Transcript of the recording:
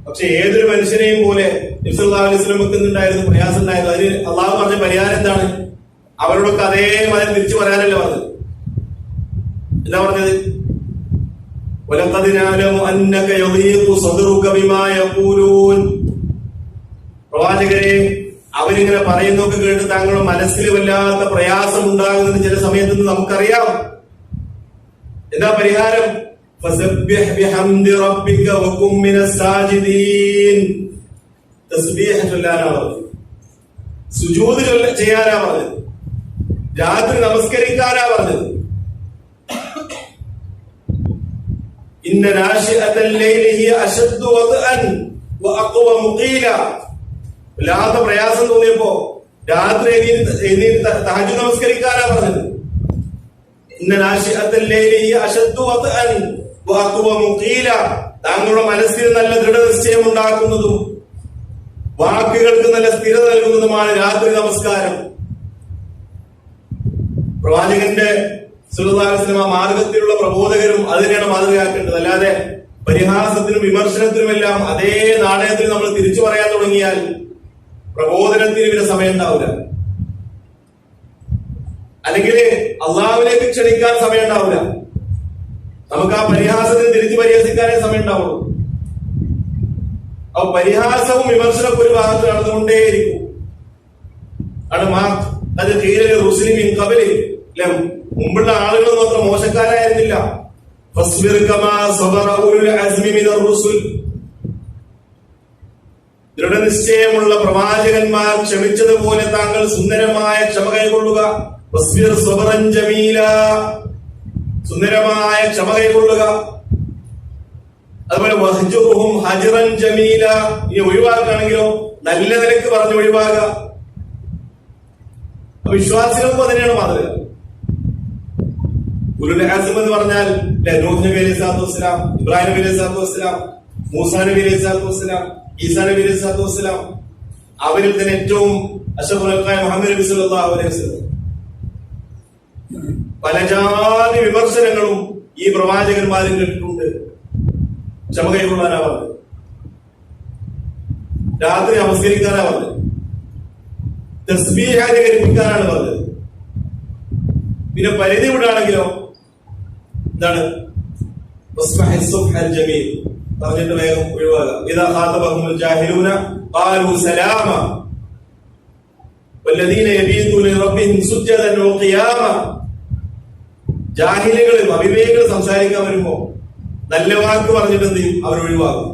പക്ഷെ ഏതൊരു മനുഷ്യനെയും പോലെ നബി സല്ലല്ലാഹു അലൈഹി വസല്ലമക്ക് ഉണ്ടായിരുന്നു പ്രയാസം ഉണ്ടായത്. അതിന് അള്ളാഹു പറഞ്ഞ പരിഹാരം എന്താണ്? അവരോടൊക്കെ അതേ മതം തിരിച്ചു പറയാനല്ല പറഞ്ഞത്. എന്താ പറഞ്ഞത്? വലഖദ് നഅലമു അന്നക യദീഖു സദ്റുക ബിമാ യഖൂലൂൻ. പ്രവാചകരെ, അവരിങ്ങനെ പറയുന്നൊക്കെ കേട്ട് താങ്കളുടെ മനസ്സിൽ വല്ലാത്ത പ്രയാസം ഉണ്ടാകുന്നത് ചില സമയത്ത് നമുക്കറിയാം. എന്താ പരിഹാരം? ഫസബ്ബിഹ് ബിഹംദി റബ്ബിക വകും മിനസ് സാജിദീൻ. തസ്ബീഹ് ചൊല്ലാനാ പറഞ്ഞത്, സുജൂദ് ചെയ്യാനാ പറഞ്ഞത്, രാത്രി നമസ്കരിക്കാനാ പറഞ്ഞത്. ഇന്ന നാശിഅത്തൽ ലൈലി ഹിയ അശദ്ദു വദ്അൻ വഅഖ്വമു ഖീല. വല്ലാത്ത പ്രയാസം തോന്നിയപ്പോ രാത്രി എഴുന്നേറ്റ് തഹജ്ജുദ് നമസ്കരിക്കാനാ പറഞ്ഞത്. ഇന്ന നാശിഅത്തൽ ലൈലി ഹിയ അശദ്ദു വദ്അൻ വഅഖ്വമു ഖീല. താങ്കളുടെ മനസ്സിൽ നല്ല ദൃഢനിശ്ചയം ഉണ്ടാക്കുന്നതും വാക്കുകൾക്ക് നല്ല സ്ഥിരത നൽകുന്നതുമാണ് രാത്രി നമസ്കാരം. പ്രവാചകന്റെ സല്ലല്ലാഹു അലൈഹി വസല്ലം മാർഗത്തിലുള്ള പ്രബോധകരും അതിനെയാണ് മാതൃകയാക്കേണ്ടത്. അല്ലാതെ പരിഹാസത്തിനും വിമർശനത്തിനുമെല്ലാം അതേ നാണയത്തിൽ നമ്മൾ തിരിച്ചു പറയാൻ തുടങ്ങിയാൽ പ്രബോധനത്തിന് പിന്നെ സമയം ഉണ്ടാവില്ല. അല്ലെങ്കിൽ അള്ളാഹുവിലേക്ക് ക്ഷണിക്കാൻ സമയം ഉണ്ടാവില്ല. നമുക്ക് ആ പരിഹാസത്തിന് തിരിച്ചു പരിഹസിക്കാനേ സമയം ഉണ്ടാവുള്ളൂ. അപ്പൊ പരിഹാസവും വിമർശനവും ഒരു ഭാഗത്ത് നടന്നുകൊണ്ടേയിരിക്കും. അത് തീരെ റുസ്ലിമിൻ ഖബലി, മുമ്പുള്ള ആളുകളൊന്നും അത്ര മോശക്കാരായിരുന്നില്ല. ഫസ്ബിർ കമാ സബറ ഉലുൽ അസ്മി മിനർ റുസുൽ. ദൃഢനിശ്ചയമുള്ള പ്രവാചകന്മാർ ക്ഷമിച്ചതുപോലെ താങ്കൾ സുന്ദരമായ ക്ഷമ കൈകൊള്ളുക. ഫസ്ബിർ സബറൻ ജമീല. സുന്ദരമായ ക്ഷമ കൈകൊള്ളുക. അതുപോലെ വഹ്ജുറുഹും ഹജ്റൻ ജമീല. ഇനി ഒഴിവാക്കുകയാണെങ്കിലോ നല്ല നിലക്ക് പറഞ്ഞ് ഒഴിവാക്കുക. വിശ്വാസികൾക്കും അതിനെയാണ് മാതൃക. ഉലുൽ അസ്ം എന്ന് പറഞ്ഞാൽ നൂഹ് നബി അലൈഹി സ്വലാത്തു വസ്സലാം, ഇബ്രാഹിം നബി അലൈഹി സ്വലാത്തു വസ്സലാം, മൂസാ നബി അലൈഹി സ്വലാത്തു വസ്സലാം, ഈസാ നബി അലൈഹി സ്വലാത്തു വസ്സലാം, അവരിൽ തന്നെ ഏറ്റവും അഷ്റഫുൽ ഖൽഖായ മുഹമ്മദ് നബി സല്ലല്ലാഹു അലൈഹി വസല്ലം. പല ജാതി വിമർശനങ്ങളും ഈ പ്രവാചകന്മാരിൽ കേട്ടിട്ടുണ്ട്. ക്ഷമ കൈകൊള്ളാനാ പറഞ്ഞത്, രാത്രി നമസ്കരിക്കാനാ പറഞ്ഞത്, തസ്ബീഹ് അധികരിപ്പിക്കാനാണ് പറഞ്ഞത്. പിന്നെ പരിധി വിടാണെങ്കിലോ എന്താണ്? പറഞ്ഞിട്ട് വേഗം ഒഴിവാക്കുക. ഇദാ ഖാതബഹുൽ ജാഹിലൂന ഖാലൂ സലാമ വല്ലദീന യബീതൂന ലിറബ്ബിഹിം സുജ്ജദൻ വഖിയാമ. ജാഹിലുകളും അവിവേകികളും സംസാരിക്കാൻ വരുമ്പോ നല്ല വാക്ക് പറഞ്ഞിട്ട് എന്ത് ചെയ്യും? അവർ ഒഴിവാക്കും.